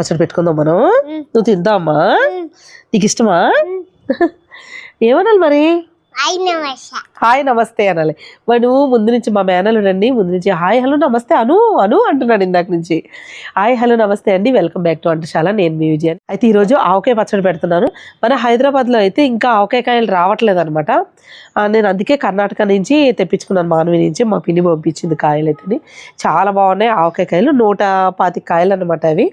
పచ్చడి పెట్టుకుందాం మనం. నువ్వు తిందామా? నీకు ఇష్టమా? ఏమనాలి మరి? హాయ్ నమస్తే అనాలి. వాడు ముందు నుంచి మా మేనల్లుడు అండి ముందు నుంచి హాయ్ హలో నమస్తే అను అను అంటున్నాడు ఇందాక నుంచి. హాయ్ హలో నమస్తే అండి, వెల్కమ్ బ్యాక్ టు వంటశాల. నేను మీ విజయన్. అయితే ఈరోజు ఆవకాయ పచ్చడి పెడుతున్నాను. మన హైదరాబాద్లో అయితే ఇంకా ఆవకాయ కాయలు రావట్లేదు అనమాట. నేను అందుకే కర్ణాటక నుంచి తెప్పించుకున్నాను, మానవి నుంచి. మా పిన్ని పంపించింది కాయలు అయితే. చాలా బాగున్నాయి ఆవకాయ కాయలు. 125 కాయలు అనమాట అవి.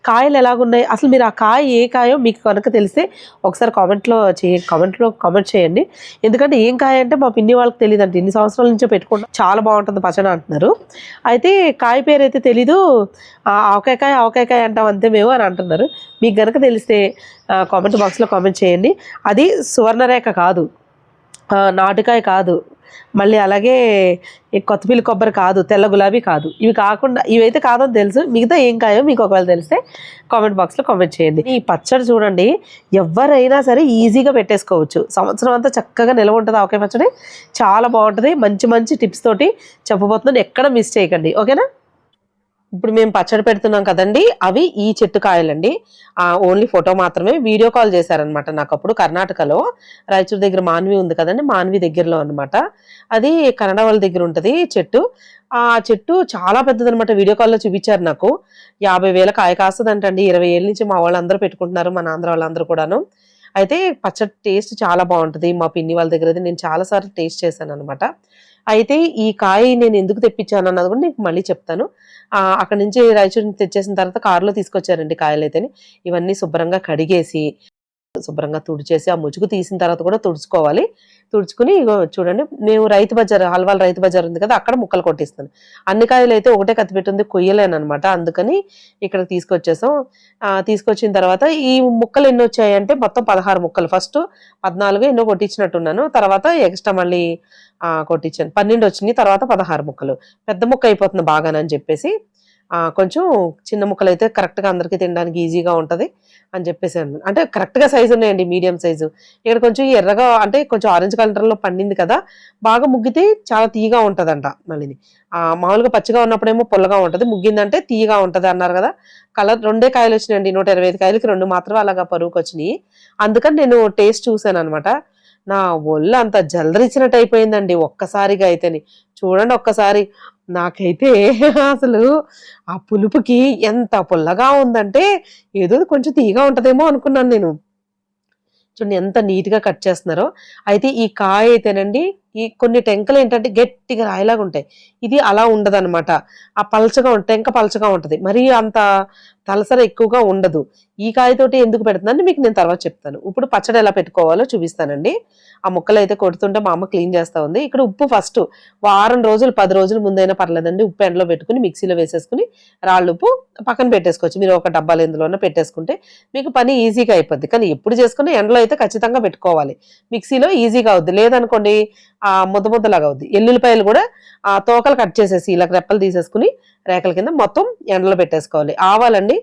కాయలు ఎలాగున్నాయి అసలు, మీరు ఆ కాయ ఏ కాయో మీకు కనుక తెలిస్తే ఒకసారి కామెంట్ చేయండి. ఎందుకంటే ఏం కాయ అంటే మా పిన్ని వాళ్ళకి తెలియదు అంటే, ఇన్ని సంవత్సరాల నుంచో పెట్టుకుంటాం, చాలా బాగుంటుంది పచ్చడి అంటున్నారు. అయితే కాయ పేరు అయితే తెలీదు, ఆవకాయ కాయ అంటాం అంతే మేము అని అంటున్నారు. మీకు కనుక తెలిస్తే కామెంట్ బాక్స్లో కామెంట్ చేయండి. అది సువర్ణరేఖ కాదు, నాటుకాయ కాదు, మళ్ళీ అలాగే కొత్తపిల్లి కొబ్బరి కాదు, తెల్ల గులాబీ కాదు. ఇవైతే కాదని తెలుసు. మిగతా ఏం కాయో మీకు ఒకవేళ తెలిస్తే కామెంట్ బాక్స్లో కామెంట్ చేయండి. ఈ పచ్చడి చూడండి, ఎవరైనా సరే ఈజీగా పెట్టేసుకోవచ్చు. సంవత్సరం అంతా చక్కగా నిల్వ ఉంటుంది ఆవకాయ పచ్చడి. చాలా బాగుంటుంది. మంచి మంచి టిప్స్ తోటి చెప్పబోతున్నాను, ఎక్కడ మిస్ చేయకండి. ఓకేనా? ఇప్పుడు మేము పచ్చడి పెడుతున్నాం కదండి, అవి ఈ చెట్టు కాయలండి. ఓన్లీ ఫోటో మాత్రమే. వీడియో కాల్ చేశారనమాట నాకు అప్పుడు కర్ణాటకలో, రాయచూరు దగ్గర మాన్వి ఉంది కదండి, మాన్వి దగ్గరలో అనమాట. అది కన్నడ వాళ్ళ దగ్గర ఉంటుంది చెట్టు. ఆ చెట్టు చాలా పెద్దదనమాట. వీడియో కాల్లో చూపించారు నాకు. 50,000 కాయ కాస్తుందంటండి. 20 ఏళ్ళ నుంచి మా వాళ్ళందరూ పెట్టుకుంటున్నారు, మన ఆంధ్ర వాళ్ళందరూ కూడాను. అయితే పచ్చడి టేస్ట్ చాలా బాగుంటుంది. మా పిన్ని వాళ్ళ దగ్గర నేను చాలాసార్లు టేస్ట్ చేశాను అనమాట. అయితే ఈ కాయ నేను ఎందుకు తెప్పించాను అన్నది కూడా నీకు మళ్ళీ చెప్తాను. అక్కడ నుంచి రాయచూరు నుంచి తెచ్చేసిన తర్వాత కారులో తీసుకొచ్చారండి కాయలు అయితేనే. ఇవన్నీ శుభ్రంగా కడిగేసి శుభ్రంగా తుడిచేసి, ఆ ముసుగు తీసిన తర్వాత కూడా తుడుచుకోవాలి. తుడుచుకుని చూడండి, మేము రైతు బజార్, హల్వాల్ రైతు బజార్ ఉంది కదా, అక్కడ ముక్కలు కొట్టిస్తాను. అన్ని కాయలు అయితే ఒకటే కత్తి పెట్టుంది, కొయ్యలేను అనమాట. అందుకని ఇక్కడ తీసుకొచ్చేసాం. తీసుకొచ్చిన తర్వాత ఈ ముక్కలు ఎన్ని వచ్చాయంటే మొత్తం 16 ముక్కలు. ఫస్ట్ 14 ఎన్నో కొట్టించినట్టున్నాను, తర్వాత ఎక్స్ట్రా మళ్ళీ కొట్టించాను. 12 వచ్చినాయి, తర్వాత 16 ముక్కలు. పెద్ద ముక్క అయిపోతుంది బాగానని చెప్పేసి కొంచెం చిన్న ముక్కలు అయితే కరెక్ట్గా అందరికీ తినడానికి ఈజీగా ఉంటుంది అని చెప్పేసి అంటే కరెక్ట్గా సైజు ఉన్నాయండి, మీడియం సైజు. ఇక్కడ కొంచెం ఎర్రగా అంటే కొంచెం ఆరెంజ్ కలర్లో పండింది కదా, బాగా ముగ్గితే చాలా తీయగా ఉంటుందంట. మళ్ళీ మామూలుగా పచ్చిగా ఉన్నప్పుడేమో పుల్లగా ఉంటుంది, ముగ్గిందంటే తీయగా ఉంటుంది అన్నారు కదా. కలర్ 2 కాయలు వచ్చినాయండి, 125 కాయలకి 2 మాత్రం అలాగా పరువుకి వచ్చినాయి. అందుకని నేను టేస్ట్ చూసాను అనమాట. నా ఒళ్ళు అంత జలదరిచ్చినట్టు అయిపోయిందండి ఒక్కసారిగా అయితేని. చూడండి ఒక్కసారి, నాకైతే అసలు ఆ పులుపుకి ఎంత పుల్లగా ఉందంటే ఏదో కొంచెం తీయగా ఉంటదేమో అనుకున్నాను నేను. చూడండి ఎంత నీట్గా కట్ చేస్తున్నారో. అయితే ఈ కాయ అయితేనండి, ఈ కొన్ని టెంకలు ఏంటంటే గట్టిగా రాయిలాగా ఉంటాయి, ఇది అలా ఉండదు అనమాట. ఆ పలచగా టెంక పలచగా ఉంటుంది, మరీ అంత తలసర ఎక్కువగా ఉండదు. ఈ కాయతోటి ఎందుకు పెడుతుందని మీకు నేను తర్వాత చెప్తాను. ఇప్పుడు పచ్చడి ఎలా పెట్టుకోవాలో చూపిస్తానండి. ఆ ముక్కలు అయితే కొడుతుంటే మా అమ్మ క్లీన్ చేస్తూ ఉంది. ఇక్కడ ఉప్పు ఫస్ట్ వారం రోజులు 10 రోజుల ముందైనా పర్లేదండి, ఉప్పు ఎండలో పెట్టుకుని మిక్సీలో వేసేసుకుని రాళ్ళు ఉప్పు పక్కన పెట్టేసుకోవచ్చు. మీరు ఒక డబ్బాలు ఎందులోనే పెట్టేసుకుంటే మీకు పని ఈజీగా అయిపోద్ది. కానీ ఎప్పుడు చేసుకుని ఎండలో అయితే ఖచ్చితంగా పెట్టుకోవాలి, మిక్సీలో ఈజీగా అవుద్ది. లేదనుకోండి ముద్దలాగా అవుద్ది. ఎల్లుల్లిపాయలు కూడా తోకలు కట్ చేసేసి ఇలా రెప్పలు తీసేసుకుని రేకల కింద మొత్తం ఎండలో పెట్టేసుకోవాలి. ఆవాలండి,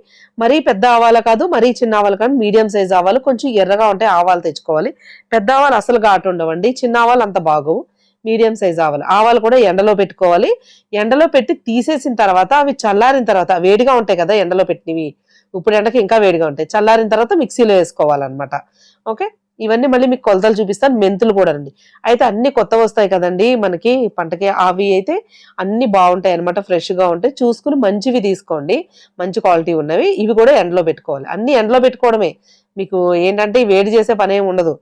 మరీ పెద్ద ఆవాలు కాదు, మరీ చిన్న ఆవాలు కాదు, మీడియం సైజ్ ఆవాలు, కొంచెం ఎర్రగా ఉంటాయి ఆవాలు తెచ్చుకోవాలి. పెద్ద ఆవాలు అసలు ఘాటు ఉండవండి, చిన్న ఆవాలు అంత బాగోవు. మీడియం సైజ్ ఆవాలు కూడా ఎండలో పెట్టుకోవాలి. ఎండలో పెట్టి తీసేసిన తర్వాత అవి చల్లారిన తర్వాత, వేడిగా ఉంటాయి కదా ఎండలో పెట్టినవి, ఇప్పుడు ఎండకి ఇంకా వేడిగా ఉంటాయి, చల్లారిన తర్వాత మిక్సీలో వేసుకోవాలన్నమాట. ఓకే, ఇవన్నీ మళ్ళీ మీకు కొలతలు చూపిస్తాను. మెంతులు కూడా అండి, అయితే అన్ని కొత్త వస్తాయి కదండి మనకి పంటకి, అవి అయితే అన్ని బాగుంటాయి అనమాట, ఫ్రెష్గా ఉంటాయి. చూసుకుని మంచివి తీసుకోండి, మంచి క్వాలిటీ ఉన్నవి. ఇవి కూడా ఎండలో పెట్టుకోవాలి. అన్ని ఎండలో పెట్టుకోవడమే, మీకు ఏంటంటే వేడి చేసే పని ఏమి ఉండదు.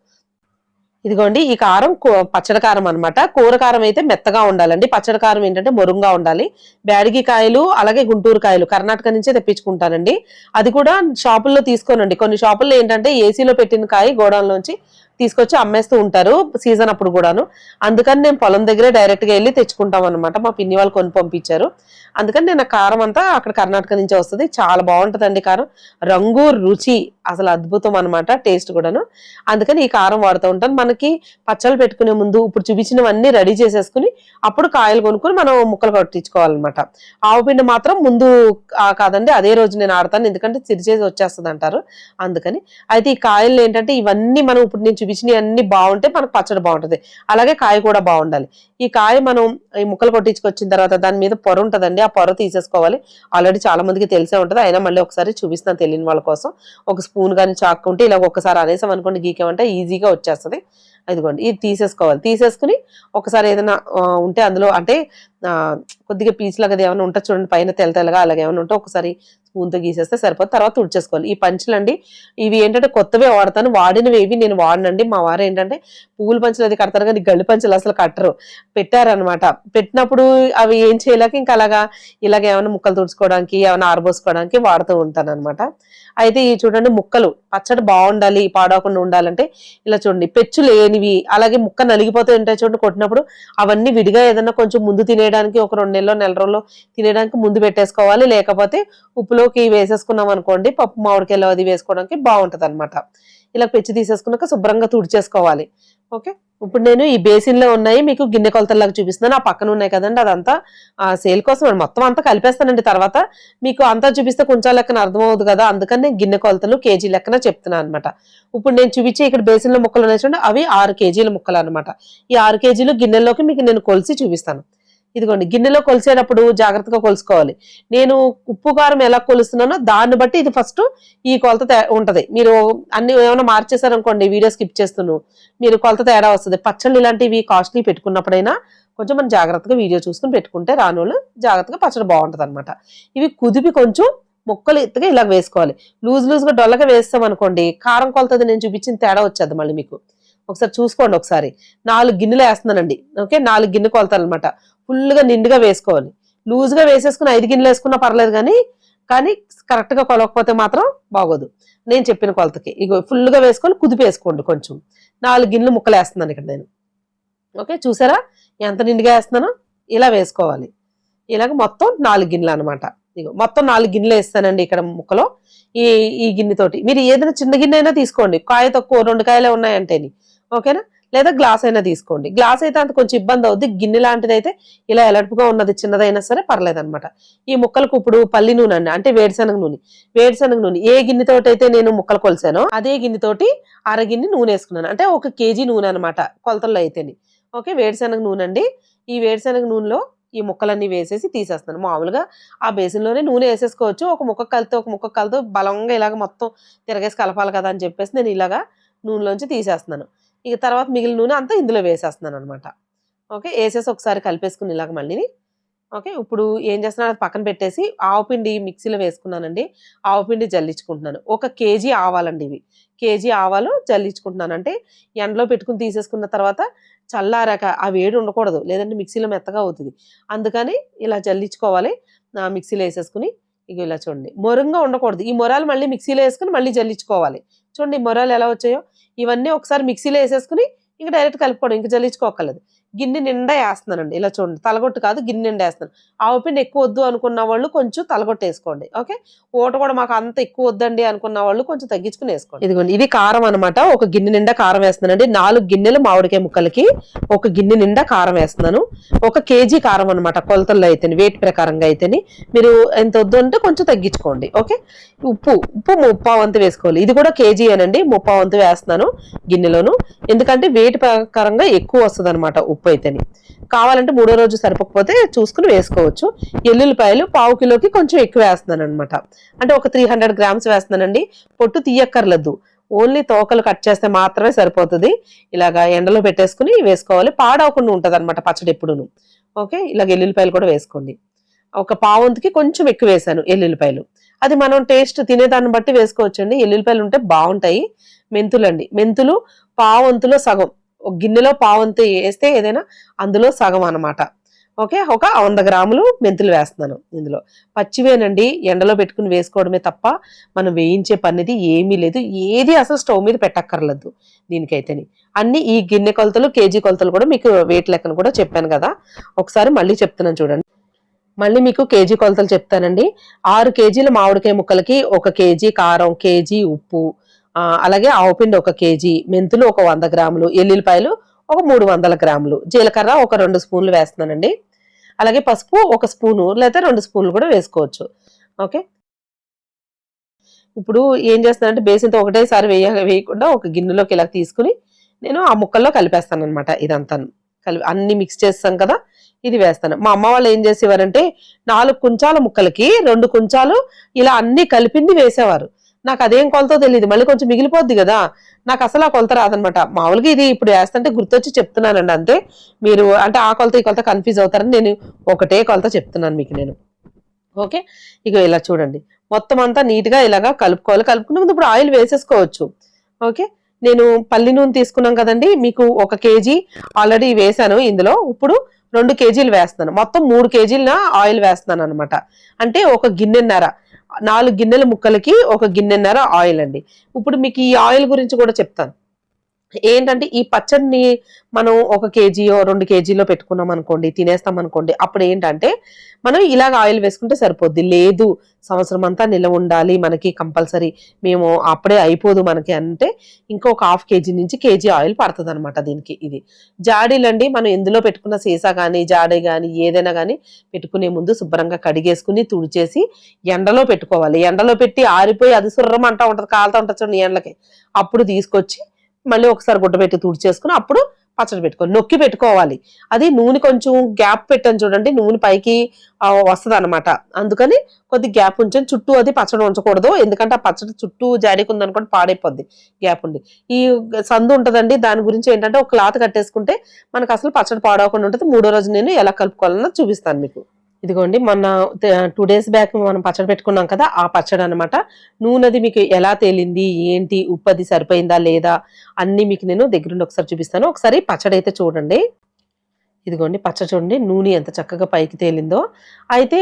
ఇదిగోండి ఈ కారం పచ్చడి కారం అనమాట. కూర కారం అయితే మెత్తగా ఉండాలండి, పచ్చడి కారం ఏంటంటే మొరుంగా ఉండాలి. బ్యాడిగి కాయలు అలాగే గుంటూరు కాయలు కర్ణాటక నుంచే తెప్పించుకుంటానండి. అది కూడా షాపుల్లో తీసుకోనండి. కొన్ని షాపుల్లో ఏంటంటే ఏసీలో పెట్టిన కాయ గోడౌన్లోంచి తీసుకొచ్చి అమ్మేస్తూ ఉంటారు సీజన్ అప్పుడు కూడాను. అందుకని నేను పొలం దగ్గరే డైరెక్ట్గా వెళ్ళి తెచ్చుకుంటాం అనమాట. మా పిన్ని వాళ్ళు కొని పంపించారు. అందుకని నేను కారం అంతా అక్కడ కర్ణాటక నుంచే వస్తుంది. చాలా బాగుంటుందండి కారం, రంగు రుచి అసలు అద్భుతం అనమాట, టేస్ట్ కూడాను. అందుకని ఈ కారం వాడుతూ ఉంటాను. మనకి పచ్చళ్ళు పెట్టుకునే ముందు ఇప్పుడు చూపించినవన్నీ రెడీ చేసేసుకుని అప్పుడు కాయలు కొనుక్కొని మనం ముక్కలు కొట్టించుకోవాలన్నమాట. ఆవు పిండి మాత్రం ముందు కాదండి, అదే రోజు నేను ఆడతాను, ఎందుకంటే చిరిచేసి వచ్చేస్తుంది అంటారు. అందుకని అయితే ఈ కాయలు ఏంటంటే ఇవన్నీ మనం ఇప్పుడు నేను చూపించినవి అన్ని బాగుంటే మనకు పచ్చడి బాగుంటుంది. అలాగే కాయ కూడా బాగుండాలి. ఈ కాయ మనం ఈ ముక్కలు కొట్టించుకొచ్చిన తర్వాత దాని మీద పొర ఉంటుందండి, ఆ పొర తీసేసుకోవాలి. ఆల్రెడీ చాలా మందికి తెలిసే ఉంటుంది, అయినా మళ్ళీ ఒకసారి చూపిస్తాను తెలియని వాళ్ళ కోసం. ఒక స్పూన్ కానీ చాకు ఉంటే ఇలా ఒక్కసారి అనేసాం అనుకోండి గీకేమంటే ఈజీగా వచ్చేస్తుంది. ఇదిగోండి ఇది తీసేసుకోవాలి. తీసేసుకుని ఒకసారి ఏదైనా ఉంటే అందులో అంటే కొద్దిగా పీస్ లాగా ఏమైనా ఉంటే చూడండి పైన తెల్లగా అలాగే ఏమైనా ఉంటే ఒకసారి స్పూన్తో గీసేస్తే సరిపోతుంది. తర్వాత తుడిచేసుకోవాలి. ఈ పంచులండి ఇవి ఏంటంటే కొత్తవే వాడతాను, వాడినవి ఏవి నేను వాడనండి. మా వారు ఏంటంటే పువ్వుల పంచులు అది కడతారు కానీ గళ్ళు పంచులు అసలు కట్టరు, పెట్టారనమాట. పెట్టినప్పుడు అవి ఏం చేయలేక ఇంకా ఇలాగ ఏమైనా ముక్కలు తుడుచుకోవడానికి ఏమైనా ఆరబోసుకోవడానికి వాడుతూ ఉంటాను అనమాట. అయితే ఈ చూడండి ముక్కలు పచ్చడి బాగుండాలి, పాడవకుండా ఉండాలంటే ఇలా చూడండి పెచ్చు లేనివి, అలాగే ముక్క నలిగిపోతూ ఉంటాయి చూడండి కొట్టినప్పుడు. అవన్నీ విడిగా ఏదైనా కొంచెం ముందు తినేయడానికి ఒక 2 నెలలో నెల రోజుల్లో తినేయడానికి ముందు పెట్టేసుకోవాలి. లేకపోతే ఉప్పులోకి వేసేసుకున్నాం అనుకోండి పప్పు మామిడికాయలు అది వేసుకోవడానికి బాగుంటది అనమాట. ఇలా పెచ్చు తీసేసుకున్నాక శుభ్రంగా తుడిచేసుకోవాలి. ఓకే, ఇప్పుడు నేను ఈ బేసిన్ లో ఉన్నాయి మీకు గిన్నె కొలతల్లాగా చూపిస్తున్నాను. ఆ పక్కన ఉన్నాయి కదండి అదంతా సేల్ కోసం మొత్తం అంతా కలిపేస్తానండి. తర్వాత మీకు అంతా చూపిస్తే కొంచెం లెక్కన అర్థమవుతుంది కదా, అందుకని నేను గిన్నె కొలతలు కేజీ లెక్కన చెప్తున్నాను అనమాట. ఇప్పుడు నేను చూపించే ఇక్కడ బేసిన్ లో ముక్కలు ఉన్నాయి చూడండి, అవి 6 కేజీల ముక్కలు అనమాట. ఈ 6 కేజీలు గిన్నెలోకి మీకు నేను కొలిసి చూపిస్తాను. ఇదిగోండి గిన్నెలో కొలిసేటప్పుడు జాగ్రత్తగా కొలుసుకోవాలి. నేను ఉప్పు కారం ఎలా కొలుస్తున్నానో దాన్ని బట్టి ఇది ఫస్ట్ ఈ కొలత ఉంటది. మీరు అన్ని ఏమైనా మార్చేసారనుకోండి వీడియో స్కిప్ చేస్తున్నాను, మీరు కొలత తేడా వస్తుంది. పచ్చళ్ళు ఇలాంటివి కాస్ట్లీ పెట్టుకున్నప్పుడైనా కొంచెం మనం జాగ్రత్తగా వీడియో చూసుకుని పెట్టుకుంటే రానోళ్ళు జాగ్రత్తగా పచ్చడి బాగుంటది అనమాట. ఇవి కుదిపి కొంచెం ముక్కలు ఎత్తుగా ఇలా వేసుకోవాలి. లూజ్ గా డొల్లగా వేస్తాం అనుకోండి కారం కొలతది నేను చూపించిన తేడా వచ్చేది మళ్ళీ మీకు. ఒకసారి చూసుకోండి. ఒకసారి 4 గిన్నెలు వేస్తున్నానండి. ఓకే, 4 గిన్నె కొలతాలు అనమాట. ఫుల్గా నిండుగా వేసుకోవాలి. లూజ్గా వేసేసుకుని 5 గిన్నెలు వేసుకున్నా పర్లేదు కానీ కరెక్ట్ గా కొలవకపోతే మాత్రం బాగోదు. నేను చెప్పిన కొలతకి ఇగో ఫుల్గా వేసుకొని కుదిపి వేసుకోండి. కొంచెం 4 గిన్నెలు ముక్కలు వేస్తున్నాను ఇక్కడ నేను. ఓకే, చూసారా ఎంత నిండుగా వేస్తున్నానో? ఇలా వేసుకోవాలి. ఇలాగ మొత్తం 4 గిన్నెలు అనమాట. ఇగో మొత్తం 4 గిన్నెలు వేస్తానండి ఇక్కడ ముక్కలో. ఈ గిన్నెతోటి మీరు ఏదైనా చిన్న గిన్నె అయినా తీసుకోండి, కాయ తక్కువ 2 కాయలే ఉన్నాయంటేని. ఓకేనా, లేదా గ్లాస్ అయినా తీసుకోండి. గ్లాస్ అయితే అంత కొంచెం ఇబ్బంది అవుద్ది, గిన్నె లాంటిది అయితే ఇలా ఎలడుపుగా ఉన్నది చిన్నదైనా సరే పర్లేదు అనమాట. ఈ ముక్కలకు ఇప్పుడు పల్లి నూనె అండి, అంటే వేరుశనగ నూనె ఏ గిన్నెతోటి అయితే నేను ముక్కలు కొలిసానో అదే గిన్నెతోటి 1/2 గిన్నె నూనె వేసుకున్నాను, అంటే 1 కేజీ నూనె అనమాట కొలతల్లో అయితేని. ఓకే, వేరుశనగ నూనె అండి. ఈ వేరుశనగ నూనెలో ఈ ముక్కలన్నీ వేసేసి తీసేస్తాను. మామూలుగా ఆ బేసిన్లోనే నూనె వేసేసుకోవచ్చు. ఒక ముక్క కలితే ఒక ముక్క కలితో బలంగా ఇలాగ మొత్తం తిరగేసి కలపాలి కదా అని చెప్పేసి నేను ఇలాగా నూనెలోంచి తీసేస్తున్నాను. ఇక తర్వాత మిగిలిన నూనె అంతా ఇందులో వేసేస్తున్నాను అనమాట. ఓకే, వేసేసి ఒకసారి కలిపేసుకుని ఇలాగ మళ్ళీ. ఓకే, ఇప్పుడు ఏం చేస్తున్నాను అది పక్కన పెట్టేసి ఆవు పిండి మిక్సీలో వేసుకున్నానండి. ఆవు పిండి జల్లించుకుంటున్నాను. 1 కేజీ ఆవాలండి ఇవి. కేజీ ఆవాలు జల్లించుకుంటున్నాను. అంటే ఎండలో పెట్టుకుని తీసేసుకున్న తర్వాత చల్లారాక ఆ వేడి ఉండకూడదు, లేదంటే మిక్సీలో మెత్తగా అవుతుంది. అందుకని ఇలా జల్లించుకోవాలి. మిక్సీలో వేసేసుకుని ఇక ఇలా చూడండి మొరంగా ఉండకూడదు. ఈ మొరాలు మళ్ళీ మిక్సీలో వేసుకుని మళ్ళీ జల్లించుకోవాలి. చూడండి మొరాలు ఎలా వచ్చాయో. ఇవన్నీ ఒకసారి మిక్సీలో వేసేసుకుని ఇంకా డైరెక్ట్ కలుపుకోవడం, ఇంకా జల్లించుకోకర్లేదు. గిన్నె నిండా వేస్తున్నానండి. ఇలా చూడండి తలగొట్టు కాదు, గిన్నె నిండా వేస్తున్నాను. ఆవు పిండి ఎక్కువ వద్దు అనుకున్న వాళ్ళు కొంచెం తలగొట్టు వేసుకోండి. ఓకే, ఓట కూడా మాకు అంత ఎక్కువ వద్దండి అనుకున్న వాళ్ళు కొంచెం తగ్గించుకుని వేసుకోండి. ఇదిగోండి ఇది కారం అనమాట. 1 గిన్నె నిండా కారం వేస్తున్నానండి. 4 గిన్నెలు మామిడికాయ ముక్కలకి 1 గిన్నె నిండా కారం వేస్తున్నాను. 1 కేజీ కారం అనమాట కొలతల్లో అయితేని, వెయిట్ ప్రకారంగా అయితేని. మీరు ఎంత వద్దు అంటే కొంచెం తగ్గించుకోండి. ఓకే, ఉప్పు 3/4 వంతు వేసుకోవాలి. ఇది కూడా కేజీ అనండి, 3/4 వంతు వేస్తున్నాను గిన్నెలోను. ఎందుకంటే వెయిట్ ప్రకారంగా ఎక్కువ వస్తుంది అనమాట ఉప్పు అయితేని. కావాలంటే 3వ రోజు సరిపోకపోతే చూసుకుని వేసుకోవచ్చు. ఎల్లుల్లిపాయలు 1/4 కిలోకి కొంచెం ఎక్కువ వేస్తున్నాను అనమాట. అంటే ఒక 300 గ్రామ్స్ వేస్తున్నానండి. పొట్టు తీయక్కర్లేదు, ఓన్లీ తోకలు కట్ చేస్తే మాత్రమే సరిపోతుంది. ఇలాగా ఎండలో పెట్టేసుకుని వేసుకోవాలి. పాడవకుండా ఉంటది అనమాట పచ్చడి ఎప్పుడును. ఓకే, ఇలాగ ఎల్లుల్లిపాయలు కూడా వేసుకోండి. 1/4 వంతుకి కొంచెం ఎక్కువ వేసాను ఎల్లుల్లిపాయలు. అది మనం టేస్ట్ తినేదాన్ని బట్టి వేసుకోవచ్చండి. ఎల్లుల్లిపాయలు ఉంటే బాగుంటాయి. మెంతులండి, మెంతులు 1/4 వంతులో సగం. ఒక గిన్నెలో 1/4 వంతు వేస్తే ఏదైనా అందులో సగం అనమాట. ఓకే, ఒక 100 గ్రాములు మెంతులు వేస్తున్నాను ఇందులో. పచ్చివేనండి, ఎండలో పెట్టుకుని వేసుకోవడమే తప్ప మనం వేయించే పనిది ఏమీ లేదు. ఏది అసలు స్టవ్ మీద పెట్టక్కర్లేదు దీనికైతేని. అన్ని ఈ గిన్నె కొలతలు కేజీ కొలతలు కూడా మీకు వెయిట్ లెక్కను కూడా చెప్పాను కదా. ఒకసారి మళ్ళీ చెప్తున్నాను చూడండి. మళ్ళీ మీకు కేజీ కొలతలు చెప్తానండి. 6 కేజీల మామిడికాయ ముక్కలకి 1 కేజీ కారం, కేజీ ఉప్పు, అలాగే ఆవుపిండి 1 కేజీ, మెంతులు ఒక 100 గ్రాములు, ఎల్లుల్లిపాయలు ఒక 300 గ్రాములు, జీలకర్ర ఒక 2 స్పూన్లు వేస్తున్నానండి. అలాగే పసుపు 1 స్పూను లేదా 2 స్పూన్లు కూడా వేసుకోవచ్చు. ఓకే, ఇప్పుడు ఏం చేస్తున్నానంటే బేసిన్తో ఒకటేసారి వేయకుండా ఒక గిన్నెలోకి ఇలా తీసుకుని నేను ఆ ముక్కల్లో కలిపేస్తాను అనమాట. ఇదంతా అన్ని మిక్స్ చేస్తాం కదా, ఇది వేస్తాను. మా అమ్మ వాళ్ళు ఏం చేసేవారంటే 4 కుంచాల ముక్కలకి 2 కుంచాలు ఇలా అన్ని కలిపింది వేసేవారు. నాకు అదేం కొలతో తెలియదు, మళ్ళీ కొంచెం మిగిలిపోద్ది కదా, నాకు అసలు ఆ కొలత రాదనమాట. మామూలుగా ఇది ఇప్పుడు వేస్తుంటే గుర్తొచ్చి చెప్తున్నానండి అంతే. మీరు అంటే ఆ కొలత ఈ కొలత కన్ఫ్యూజ్ అవుతారని నేను ఒకటే కొలత చెప్తున్నాను మీకు నేను. ఓకే, ఇక ఇలా చూడండి మొత్తం అంతా నీట్ గా ఇలాగా కలుపుకోవాలి. కలుపుకున్న ముందు ఇప్పుడు ఆయిల్ వేసేసుకోవచ్చు. ఓకే, నేను పల్లి నూనె తీసుకున్నాం కదండి, మీకు 1 కేజీ ఆల్రెడీ వేసాను ఇందులో. ఇప్పుడు 2 కేజీలు వేస్తున్నాను, మొత్తం 3 కేజీల ఆయిల్ వేస్తున్నాను అనమాట. అంటే 1 గిన్నెన్నర, 4 గిన్నెల ముక్కలకి 1 గిన్నెన్నర ఆయిల్ అండి. ఇప్పుడు మీకు ఈ ఆయిల్ గురించి కూడా చెప్తాను. ఏంటంటే ఈ పచ్చడిని మనం 1 కేజీయో 2 కేజీలో పెట్టుకున్నాం అనుకోండి, తినేస్తాం అనుకోండి, అప్పుడు ఏంటంటే మనం ఇలాగ ఆయిల్ వేసుకుంటే సరిపోద్ది. లేదు సంవత్సరం అంతా నిలవ ఉండాలి మనకి కంపల్సరీ, మేము అప్పుడే అయిపోదు మనకి అంటే ఇంకొక 1/2 కేజీ నుంచి కేజీ ఆయిల్ పడుతుంది అనమాట దీనికి. ఇది జాడీలండి, మనం ఎందులో పెట్టుకున్న సీసా కానీ జాడీ కానీ ఏదైనా కానీ పెట్టుకునే ముందు శుభ్రంగా కడిగేసుకుని తుడిచేసి ఎండలో పెట్టుకోవాలి. ఎండలో పెట్టి ఆరిపోయి అది సుర్రమంటా ఉంటుంది, కాలుతా ఉంటుంది చూడండి ఎండలకి, అప్పుడు తీసుకొచ్చి మళ్ళీ ఒకసారి గుడ్డ పెట్టి తుడిచేసుకుని అప్పుడు పచ్చడి పెట్టుకోవాలి. నొక్కి పెట్టుకోవాలి. అది నూనె కొంచెం గ్యాప్ పెట్టని చూడండి, నూనె పైకి వస్తుంది అనమాట. అందుకని కొద్ది గ్యాప్ ఉంచండి. చుట్టూ అది పచ్చడి ఉంచకూడదు, ఎందుకంటే ఆ పచ్చడి చుట్టూ జాడీకి ఉందనుకోండి పాడైపోద్ది గ్యాప్ ఉండి. ఈ సందు ఉంటుందండి, దాని గురించి ఏంటంటే ఒక క్లాత్ కట్టేసుకుంటే మనకు అసలు పచ్చడి పాడవకుండా ఉంటుంది. 3వ రోజు నేను ఎలా కలుపుకోవాలన్నా చూపిస్తాను మీకు. ఇదిగోండి మొన్న 2 డేస్ బ్యాక్ మనం పచ్చడి పెట్టుకున్నాం కదా, ఆ పచ్చడి అనమాట. నూనెది మీకు ఎలా తేలింది ఏంటి, ఉప్పు అది సరిపోయిందా లేదా అన్ని మీకు నేను దగ్గరుండి ఒకసారి చూపిస్తాను. ఒకసారి పచ్చడి అయితే చూడండి. ఇదిగోండి పచ్చడి చూడండి, నూనె ఎంత చక్కగా పైకి తేలిందో. అయితే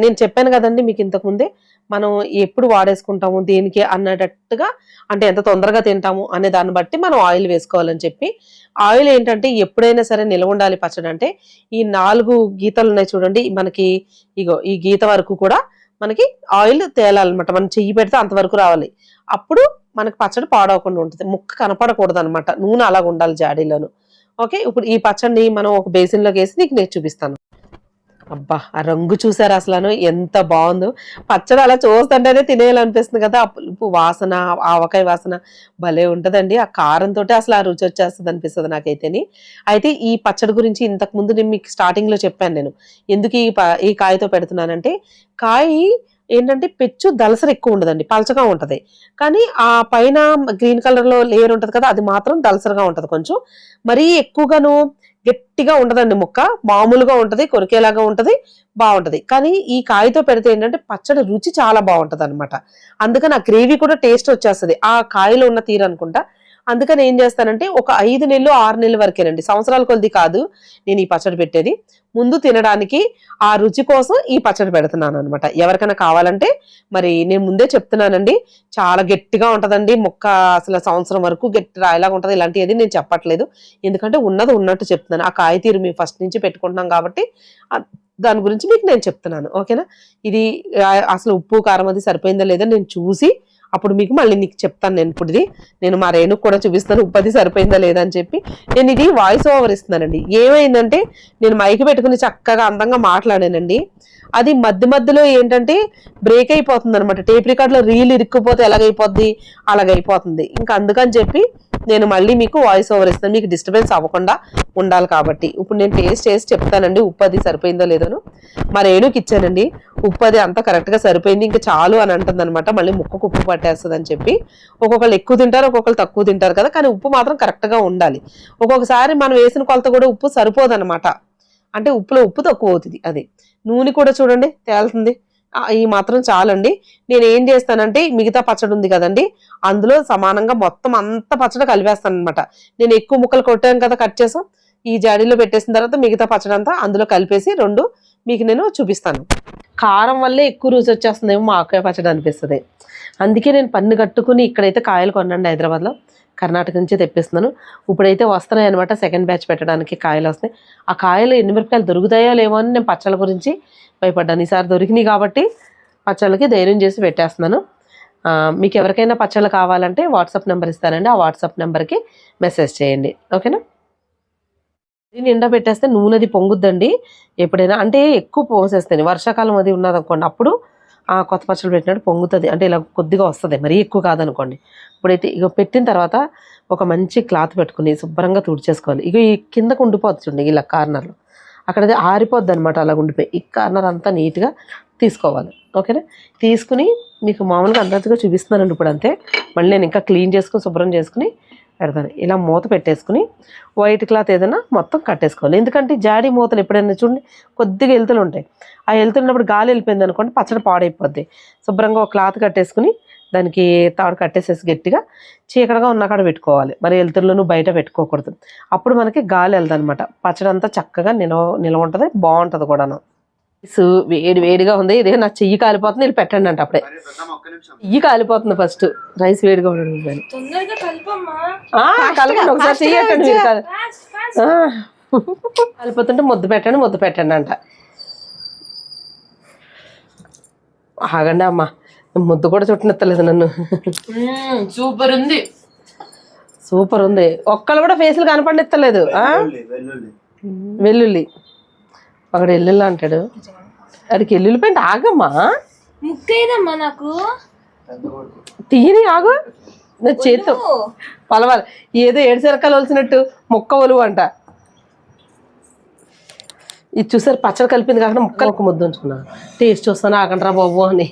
నేను చెప్పాను కదండి మీకు ఇంతకుముందే, మనం ఎప్పుడు వాడేసుకుంటాము దేనికి అన్నట్టుగా, అంటే ఎంత తొందరగా తింటాము అనే దాన్ని బట్టి మనం ఆయిల్ వేసుకోవాలని చెప్పి. ఆయిల్ ఏంటంటే ఎప్పుడైనా సరే నిలవ ఉండాలి పచ్చడి అంటే. ఈ 4 గీతలు ఉన్నాయి చూడండి మనకి, ఇగో ఈ గీత వరకు కూడా మనకి ఆయిల్ తేలాలన్నమాట. మనం చెయ్యి పెడితే అంతవరకు రావాలి, అప్పుడు మనకి పచ్చడి పాడవకుండా ఉంటుంది. ముక్క కనపడకూడదు అనమాట, నూనె అలాగ ఉండాలి జాడీలోను. ఓకే, ఇప్పుడు ఈ పచ్చడిని మనం ఒక బేసిన్లోకి వేసి నీకు నేను చూపిస్తాను. అబ్బా ఆ రంగు చూసారా అసలు ఎంత బాగుందో. పచ్చడి అలా చూస్తుంటేనే తినేయాలనిపిస్తుంది కదా, ఆ పులుపు వాసన, ఆవకాయ వాసన భలే ఉంటదండి. ఆ కారంతో అసలు ఆ రుచి వచ్చేస్తుంది అనిపిస్తుంది నాకైతేని. అయితే ఈ పచ్చడి గురించి ఇంతకు ముందు నేను మీకు స్టార్టింగ్ లో చెప్పాను నేను ఎందుకు ఈ కాయతో పెడుతున్నానంటే, కాయ ఏంటంటే పెచ్చు దలసర ఎక్కువ ఉండదండి, పలచగా ఉంటది. కానీ ఆ పైన గ్రీన్ కలర్ లో లేయర్ ఉంటది కదా, అది మాత్రం దలసరగా ఉంటది. కొంచెం మరీ ఎక్కువగాను గట్టిగా ఉండదండి ముక్క, మామూలుగా ఉంటది, కొరికేలాగా ఉంటది, బాగుంటది. కానీ ఈ కాయతో పెడితే ఏంటంటే పచ్చడి రుచి చాలా బాగుంటది అనమాట. అందుకని ఆ గ్రేవీ కూడా టేస్ట్ వచ్చేస్తుంది ఆ కాయలో ఉన్న తీరు అనుకుంటా. అందుకని ఏం చేస్తానంటే ఒక 5 నెలలు 6 నెలల వరకేనండి, సంవత్సరాల కొద్ది కాదు నేను ఈ పచ్చడి పెట్టేది. ముందు తినడానికి ఆ రుచి కోసం ఈ పచ్చడి పెడుతున్నాను అనమాట. ఎవరికైనా కావాలంటే మరి నేను ముందే చెప్తున్నానండి, చాలా గట్టిగా ఉంటదండి ముక్క, అసలు సంవత్సరం వరకు గట్టి రాయిలాగా ఉంటది. ఇలాంటి ఏది నేను చెప్పట్లేదు, ఎందుకంటే ఉన్నది ఉన్నట్టు చెప్తున్నాను. ఆ కాయ తీరు మేము ఫస్ట్ నుంచి పెట్టుకుంటున్నాం కాబట్టి దాని గురించి మీకు నేను చెప్తున్నాను. ఓకేనా, ఇది అసలు ఉప్పు కారం అది సరిపోయిందా లేదా నేను చూసి అప్పుడు మీకు మళ్ళీ నీకు చెప్తాను. నేను ఇప్పుడు నేను మా రేణుకు కూడా చూపిస్తాను ఉప్పు అది సరిపోయిందా లేదా అని చెప్పి. నేను ఇది వాయిస్ ఓవర్ ఇస్తున్నానండి. ఏమైందంటే నేను మైక్ పెట్టుకుని చక్కగా అందంగా మాట్లాడానండి, అది మధ్య మధ్యలో ఏంటంటే బ్రేక్ అయిపోతుంది అనమాట. టేప్ రికార్డ్ లో రీల్ ఇరుక్కుపోతే ఎలాగైపోద్ది అలాగైపోతుంది. ఇంకా అందుకని చెప్పి నేను మళ్ళీ మీకు వాయిస్ ఓవర్ ఇస్తాను, మీకు డిస్టర్బెన్స్ అవ్వకుండా ఉండాలి కాబట్టి. ఇప్పుడు నేను టేస్ట్ చేసి చెప్తానండి ఉప్పు అది సరిపోయిందో లేదోను. మా రేణుకి ఇచ్చానండి, ఉప్పు అది అంతా కరెక్ట్ గా సరిపోయింది ఇంకా చాలు అని అంటుంది అనమాట. మళ్ళీ ముక్కకు ఉప్పు పట్టేస్తుంది అని చెప్పి. ఒక్కొక్కరు ఎక్కువ తింటారు, ఒక్కొక్కరు తక్కువ తింటారు కదా, కానీ ఉప్పు మాత్రం కరెక్ట్ గా ఉండాలి. ఒక్కొక్కసారి మనం వేసిన కొలత కూడా ఉప్పు సరిపోదన్నమాట, అంటే ఉప్పులో ఉప్పు తక్కువ అవుతుంది. అది నూనె కూడా చూడండి తేలుతుంది, ఈ మాత్రం చాలండి. నేను ఏం చేస్తానంటే మిగతా పచ్చడి ఉంది కదండి, అందులో సమానంగా మొత్తం అంత పచ్చడి కలిపేస్తాను అనమాట. నేను ఎక్కువ ముక్కలు కొట్టాను కదా, కట్ చేసాం, ఈ జాడీలో పెట్టేసిన తర్వాత మిగతా పచ్చడి అంతా అందులో కలిపేసి 2 మీకు నేను చూపిస్తాను. కారం వల్లే ఎక్కువ రుచి వచ్చేస్తుందేమో మా ఆకాయ పచ్చడి అనిపిస్తుంది. అందుకే నేను పన్ను కట్టుకుని ఇక్కడైతే కాయలు కొనండి, హైదరాబాద్లో కర్ణాటక నుంచి తెప్పిస్తున్నాను. ఇప్పుడైతే వస్తున్నాయి అనమాట, సెకండ్ బ్యాచ్ పెట్టడానికి కాయలు వస్తాయి. ఆ కాయలు ఎండుమిరపకాయలు దొరుకుతాయో లేవో అని నేను పచ్చళ్ళ గురించి భయపడ్డాను. ఈసారి దొరికినాయి కాబట్టి పచ్చళ్ళకి ధైర్యం చేసి పెట్టేస్తున్నాను. మీకు ఎవరికైనా పచ్చళ్ళు కావాలంటే వాట్సాప్ నెంబర్ ఇస్తానండి, ఆ వాట్సాప్ నెంబర్కి మెసేజ్ చేయండి. ఓకేనా, నిండా పెట్టేస్తే నూనె అది పొంగుద్దండి ఎప్పుడైనా, అంటే ఎక్కువ పోసేస్తాను. వర్షాకాలం అది ఉన్నదనుకోండి, అప్పుడు కొత్త పచ్చడి పెట్టినట్టు పొంగుతుంది, అంటే ఇలా కొద్దిగా వస్తుంది, మరీ ఎక్కువ కాదనుకోండి. ఇప్పుడైతే ఇక పెట్టిన తర్వాత ఒక మంచి క్లాత్ పెట్టుకుని శుభ్రంగా తుడిచేసుకోవాలి. ఇక ఈ కిందకు ఉండిపోతుంది చూడండి ఇలా కార్నర్లో, అక్కడది ఆరిపోద్ది అనమాట. అలా ఉండిపోయి ఈ కార్నర్ అంతా నీట్గా తీసుకోవాలి. ఓకేనా? తీసుకుని మీకు మామూలుగా అంతగా చూపిస్తున్నానండి ఇప్పుడు అంతే. మళ్ళీ నేను ఇంకా క్లీన్ చేసుకుని శుభ్రం చేసుకుని పెడతాను. ఇలా మూత పెట్టేసుకుని వైట్ క్లాత్ ఏదైనా మొత్తం కట్టేసుకోవాలి. ఎందుకంటే జాడీ మూతలు ఎప్పుడైనా చూడండి కొద్దిగా ఎలుతులు ఉంటాయి, ఆ ఎలుతున్నప్పుడు గాలి వెళ్ళిపోయింది అనుకోండి పచ్చడి పాడైపోద్ది. శుభ్రంగా ఒక క్లాత్ కట్టేసుకుని దానికి తాడు కట్టేసేసి గట్టిగా చీకటిగా ఉన్న కాడ పెట్టుకోవాలి. మరి ఎలుతుల్లోనూ బయట పెట్టుకోకూడదు, అప్పుడు మనకి గాలి వెళ్తుంది అనమాట. పచ్చడి అంతా చక్కగా నిలవ ఉంటుంది, బాగుంటుంది కూడాను. వేడి వేడిగా ఉంది, ఇదే నా చెయ్యి కాలిపోతుంది, వీళ్ళు పెట్టండి అంటే అప్పుడే చెయ్యి కాలిపోతుంది. ఫస్ట్ రైస్ వేడిగా ఉండడం కలపండి, ఒకసారి చెయ్యటండి మీరు కాలిపోతుంటే ముద్ద పెట్టండి అంట. ఆగండి అమ్మా, ముద్దు కూడా చుట్టనెత్తలేదు నన్ను. సూపర్ ఉంది. ఒక్కళ్ళు కూడా ఫేసులు కనపడినెత్తలేదు. వెల్లుల్లి ఒకడు ఎల్లుల్లి అంటాడు, అడికి ఎల్లుల్లి పెంట. ఆగమ్మా, ముక్కైదమ్మా నాకు తీయని ఆగు, నా చేతితో పలవాలి. ఏదో ఏడుసెరకాయలు వలిసినట్టు ముక్క ఒలువు అంట. ఇది చూసారు పచ్చడి కలిపింది కాకుండా ముక్కలకు ముద్ద ఉంచుకున్నాను. టేస్ట్ చూస్తాను ఆగండ్రా బాబు అని.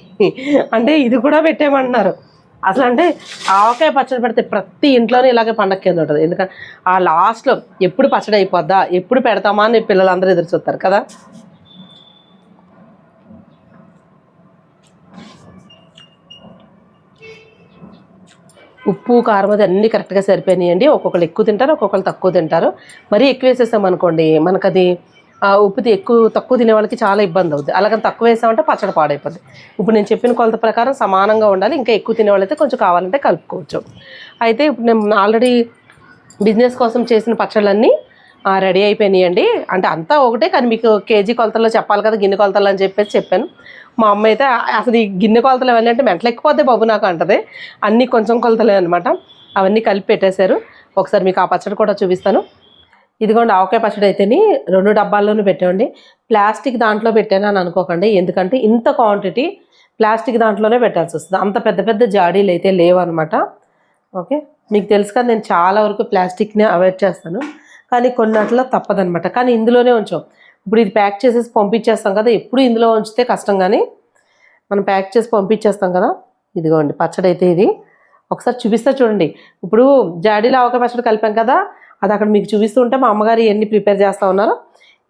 అంటే ఇది కూడా పెట్టేయమంటున్నారు. అసలు అంటే ఆవకాయ పచ్చడి పెడితే ప్రతి ఇంట్లోనే ఇలాగే పండగ కింద ఉంటుంది. ఎందుకంటే ఆ లాస్ట్లో ఎప్పుడు పచ్చడి అయిపోద్దా, ఎప్పుడు పెడతామా అని పిల్లలందరూ ఎదురు చూస్తారు కదా. ఉప్పు కారం అది అన్నీ కరెక్ట్గా సరిపోయినాయండి. ఒక్కొక్కరు ఎక్కువ తింటారు, ఒక్కొక్కరు తక్కువ తింటారు. మరీ ఎక్కువ వేసేసాం అనుకోండి మనకు అది ఉప్పు తక్కువ తినే వాళ్ళకి చాలా ఇబ్బంది అవుతుంది. అలాగని తక్కువ వేసామంటే పచ్చడి పాడైపోద్ది. ఇప్పుడు నేను చెప్పిన కొలత ప్రకారం సమానంగా ఉండాలి. ఇంకా ఎక్కువ తినే వాళ్ళైతే కొంచెం కావాలంటే కలుపుకోవచ్చు. అయితే ఇప్పుడు నేను ఆల్రెడీ బిజినెస్ కోసం చేసిన పచ్చళ్ళన్నీ రెడీ అయిపోయినాయండి. అంటే అంతా ఒకటే, కానీ మీకు కేజీ కొలతల్లో చెప్పాలి కదా, గిన్నె కొలతలు అని చెప్పాను. మా అమ్మ అయితే అసలు ఈ గిన్నె కొలతలు అవన్నీ అంటే మెంటలు ఎక్కిపోతే బాబు నాకు అంటది. అన్నీ కొంచెం కొలతలే అనమాట. అవన్నీ కలిపి పెట్టేశారు. ఒకసారి మీకు ఆ పచ్చడి కూడా చూపిస్తాను. ఇదిగోండి ఆవకాయ పచ్చడి అయితేని 2 డబ్బాల్లోనూ పెట్టండి. ప్లాస్టిక్ దాంట్లో పెట్టాను అని అనుకోకండి, ఎందుకంటే ఇంత క్వాంటిటీ ప్లాస్టిక్ దాంట్లోనే పెట్టాల్సి వస్తుంది. అంత పెద్ద పెద్ద జాడీలు అయితే లేవన్నమాట. ఓకే, మీకు తెలుసు కదా నేను చాలా వరకు ప్లాస్టిక్ని అవాయిడ్ చేస్తాను, కానీ కొన్నట్లో తప్పదనమాట. కానీ ఇందులోనే ఉంచాం. ఇప్పుడు ఇది ప్యాక్ చేసేసి పంపించేస్తాం కదా, ఎప్పుడు ఇందులో ఉంచితే కష్టం, కానీ మనం ప్యాక్ చేసి పంపించేస్తాం కదా. ఇదిగోండి పచ్చడి అయితే ఇది ఒకసారి చూపిస్తా చూడండి. ఇప్పుడు జాడీలో ఆవకాయ పచ్చడి కలిపాం కదా, అది అక్కడ మీకు చూపిస్తుంటే మా అమ్మగారు ఎన్ని ప్రిపేర్ చేస్తూ ఉన్నారో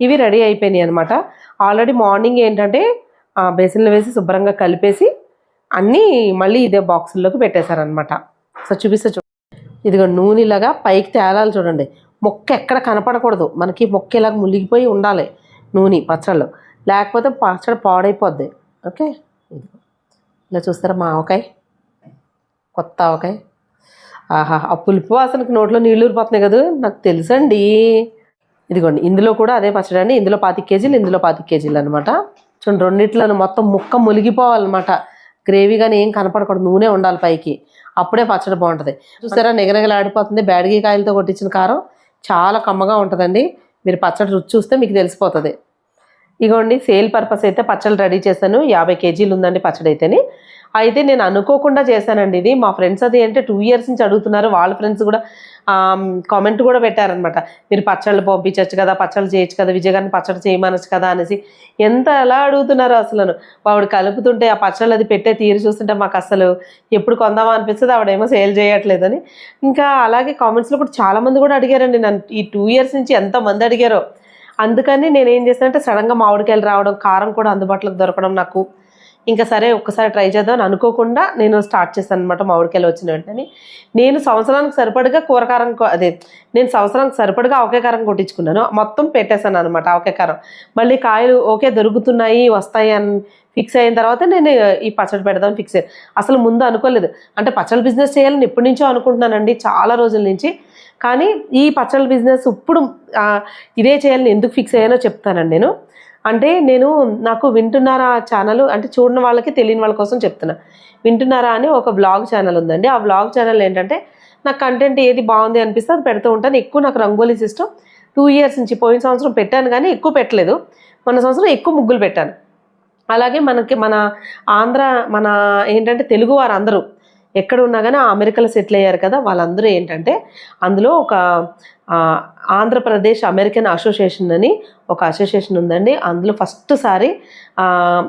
ఇవి రెడీ అయిపోయినాయి అనమాట. ఆల్రెడీ మార్నింగ్ ఏంటంటే బేసిన్లో వేసి శుభ్రంగా కలిపేసి అన్నీ మళ్ళీ ఇదే బాక్సుల్లోకి పెట్టేశారనమాట. సో చూపిస్తే ఇదిగో నూనెలాగా పైకి తేలాలి చూడండి. మొక్క ఎక్కడ కనపడకూడదు మనకి, మొక్క ఇలాగ మునిగిపోయి ఉండాలి నూనె పచ్చళ్ళు, లేకపోతే పచ్చడి పాడైపోద్ది. ఓకే, ఇలా చూస్తారా మా ఆవకాయ, కొత్త ఆవకాయ. ఆహా, ఆ పులుపు వాసనకి నోట్లో నీళ్ళు ఊరిపోతున్నాయి కదా, నాకు తెలుసండి. ఇదిగోండి ఇందులో కూడా అదే పచ్చడి అండి. ఇందులో 25 కేజీలు, ఇందులో 25 కేజీలు అనమాట. చూడండి రెండిట్లను మొత్తం ముక్క ములిగిపోవాలన్నమాట. గ్రేవీ కానీ ఏం కనపడకూడదు, నూనె ఉండాలి పైకి, అప్పుడే పచ్చడి బాగుంటుంది. చూసారా నిగనగలాడిపోతుంది. బ్యాడిగి కాయలతో కొట్టించిన కారం చాలా కమ్మగా ఉంటుందండి. మీరు పచ్చడి రుచి చూస్తే మీకు తెలిసిపోతుంది. ఇగోండి సేల్ పర్పస్ అయితే పచ్చళ్ళు రెడీ చేశాను. 50 కేజీలు ఉందండి పచ్చడి అయితేని. అయితే నేను అనుకోకుండా చేశానండి ఇది. మా ఫ్రెండ్స్ అది అంటే 2 ఇయర్స్ నుంచి అడుగుతున్నారు. వాళ్ళ ఫ్రెండ్స్ కూడా కామెంట్ కూడా పెట్టారనమాట, మీరు పచ్చళ్ళు పంపించవచ్చు కదా, పచ్చళ్ళు చేయొచ్చు కదా, విజయ్ గారిని పచ్చడి చేయమనొచ్చు కదా అనేసి. ఎలా అడుగుతున్నారు అసలు. ఆవిడ కలుపుతుంటే ఆ పచ్చళ్ళు అది పెట్టే తీరు చూస్తుంటే మాకు అసలు ఎప్పుడు కొందామా అనిపిస్తుంది. ఆవిడేమో సేల్ చేయట్లేదని. ఇంకా అలాగే కామెంట్స్లో కూడా చాలామంది కూడా అడిగారండి నన్ను. ఈ 2 ఇయర్స్ నుంచి ఎంతమంది అడిగారో. అందుకని నేను ఏం చేశానంటే సడన్గా మామిడికాయలు రావడం, కారం కూడా అందుబాటులోకి దొరకడం నాకు, ఇంకా సరే ఒక్కసారి ట్రై చేద్దాం అని అనుకోకుండా నేను స్టార్ట్ చేశాను అనమాట. మామిడికాయలు వచ్చిన వెంటనే నేను సంవత్సరానికి సరిపడగా కూరకారం, నేను సంవత్సరానికి సరిపడగా ఆవకాయ కారం కొట్టించుకున్నాను. మొత్తం పెట్టేశాను అనమాట ఆవకాయ కారం. మళ్ళీ కాయలు ఓకే దొరుకుతున్నాయి వస్తాయి అని ఫిక్స్ అయిన తర్వాత నేను ఈ పచ్చడి పెడదామని ఫిక్స్ అయ్యాను. అసలు ముందు అనుకోలేదు. అంటే పచ్చడి బిజినెస్ చేయాలని ఎప్పటి నుంచో అనుకుంటున్నానండి, చాలా రోజుల నుంచి. కానీ ఈ పచ్చడి బిజినెస్ ఇప్పుడు ఇదే చేయాలని ఎందుకు ఫిక్స్ అయ్యానో చెప్తానండి నేను. అంటే నాకు వింటున్నారా ఛానల్ అంటే చూడని వాళ్ళకి తెలియని వాళ్ళ కోసం చెప్తున్నా. వింటున్నారా అని ఒక వ్లాగ్ ఛానల్ ఉందండి. ఆ వ్లాగ్ ఛానల్ ఏంటంటే నాకు కంటెంట్ ఏది బాగుంది అనిపిస్తే అది పెడుతూ ఉంటాను. ఎక్కువ నాకు రంగోలీ సిస్టమ్ 2 ఇయర్స్ నుంచి, పోయిన సంవత్సరం పెట్టాను కానీ ఎక్కువ పెట్టలేదు. మొన్న సంవత్సరం ఎక్కువ ముగ్గులు పెట్టాను. అలాగే మన ఆంధ్ర మన ఏంటంటే తెలుగు వారు అందరూ ఎక్కడ ఉన్నా కానీ అమెరికాలో సెటిల్ అయ్యారు కదా, వాళ్ళందరూ ఏంటంటే అందులో ఒక ఆంధ్రప్రదేశ్ అమెరికన్ అసోసియేషన్ అని ఒక అసోసియేషన్ ఉందండి. అందులో ఫస్ట్ సారి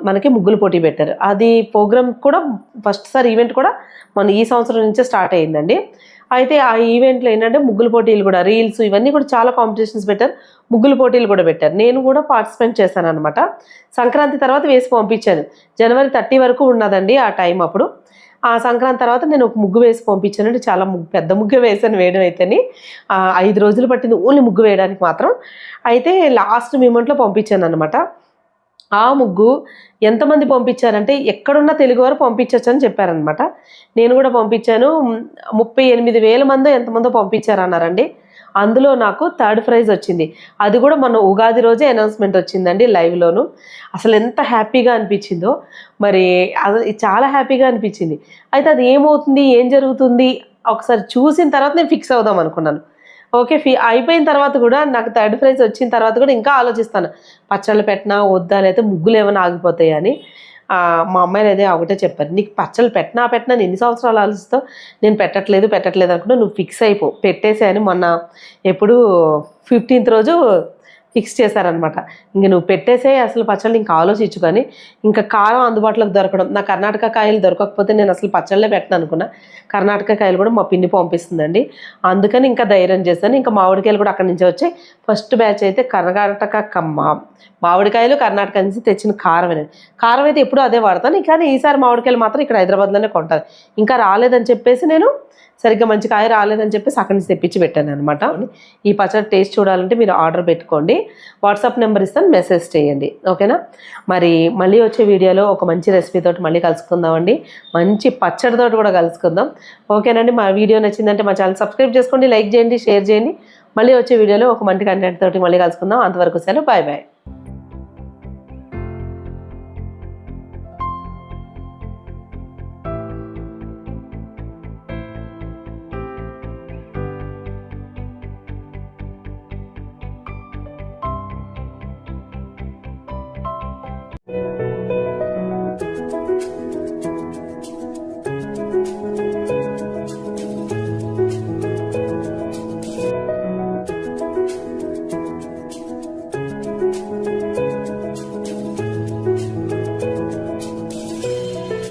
మనకి ముగ్గులు పోటీ పెట్టారు. అది ప్రోగ్రామ్ కూడా ఫస్ట్ సారి ఈవెంట్ కూడా మన ఈ సంవత్సరం నుంచే స్టార్ట్ అయ్యిందండి. అయితే ఆ ఈవెంట్లో ఏంటంటే ముగ్గులు పోటీలు కూడా, రీల్స్ ఇవన్నీ కూడా చాలా కాంపిటీషన్స్ పెట్టారు. ముగ్గులు పోటీలు కూడా పెట్టారు. నేను కూడా పార్టిసిపేట్ చేశాను అనమాట. సంక్రాంతి తర్వాత వేసి పంపించాను. జనవరి 30 వరకు ఉన్నదండి ఆ టైం. అప్పుడు ఆ సంక్రాంతి తర్వాత నేను ఒక ముగ్గు వేసి పంపించానండి. చాలా పెద్ద ముగ్గు వేసాను వేయడం అయితేని. 5 రోజులు పట్టింది ఓన్లీ ముగ్గు వేయడానికి మాత్రం. అయితే లాస్ట్ మూమెంట్లో పంపించాను అనమాట. ఆ ముగ్గు ఎంతమంది పంపించారంటే ఎక్కడున్న తెలుగువారు పంపించవచ్చు అని చెప్పారనమాట. నేను కూడా పంపించాను. 38,000 మందో ఎంతమందో పంపించారన్నారండి. అందులో నాకు 3rd ప్రైజ్ వచ్చింది. అది కూడా మన ఉగాది రోజే అనౌన్స్మెంట్ వచ్చిందండి లైవ్లోను. అసలు ఎంత హ్యాపీగా అనిపించిందో, మరి అది చాలా హ్యాపీగా అనిపించింది. అయితే అది ఏమవుతుంది, ఏం జరుగుతుంది ఒకసారి చూసిన తర్వాత నేను ఫిక్స్ అవుదాం అనుకున్నాను. ఓకే, అయిపోయిన తర్వాత కూడా నాకు 3rd ప్రైజ్ వచ్చిన తర్వాత కూడా ఇంకా ఆలోచిస్తాను, పచ్చళ్ళు పెట్టినా వద్దా, లేకపోతే ముగ్గులు ఏమైనా ఆగిపోతాయి అని. మా అమ్మాయిలు అదే ఒకటే చెప్పారు, నీకు పచ్చళ్ళు పెట్టినా నేను ఎన్ని సంవత్సరాలు ఆలోచిస్తావు, నేను పెట్టట్లేదు అనుకుంటే నువ్వు ఫిక్స్ అయిపో, పెట్టేసాయని మొన్న ఎప్పుడు 15th రోజు ఫిక్స్ చేశారనమాట. ఇంక నువ్వు పెట్టేసే అసలు పచ్చళ్ళు ఇంకా ఆలోచించు. కానీ ఇంకా కారం అందుబాటులోకి దొరకడం, నా కర్ణాటక కాయలు దొరకకపోతే నేను అసలు పచ్చళ్ళే పెట్టను అనుకున్నా. కర్ణాటక కాయలు కూడా మా పిన్ని పంపిస్తుందండి. అందుకని ఇంకా ధైర్యం చేశాను. ఇంకా మామిడికాయలు కూడా అక్కడి నుంచి వచ్చాయి. ఫస్ట్ బ్యాచ్ అయితే కర్ణాటక మామిడికాయలు కర్ణాటక నుంచి తెచ్చిన కారం అయితే ఎప్పుడూ అదే వాడతాను. కానీ ఈసారి మామిడికాయలు మాత్రం ఇక్కడ హైదరాబాద్లోనే కొంటారు. ఇంకా రాలేదని చెప్పేసి నేను సరిగ్గా మంచి కాయ రాలేదని చెప్పేసి అక్కడి నుంచి తెప్పించి పెట్టాను అనమాట. ఈ పచ్చడి టేస్ట్ చూడాలంటే మీరు ఆర్డర్ పెట్టుకోండి. వాట్సాప్ నెంబర్ ఇస్తాను, మెసేజ్ చేయండి. ఓకేనా? మరి మళ్ళీ వచ్చే వీడియోలో ఒక మంచి రెసిపీతో మళ్ళీ కలుసుకుందామండి. మంచి పచ్చడితో కూడా కలుసుకుందాం. ఓకేనండి? మా వీడియో నచ్చిందంటే మా ఛానల్ సబ్స్క్రైబ్ చేసుకోండి, లైక్ చేయండి, షేర్ చేయండి. మళ్ళీ వచ్చే వీడియోలో ఒక మంచి కంటెంట్ తోటి మళ్ళీ కలుసుకుందాం. అంతవరకు సెలవు, బాయ్ బాయ్.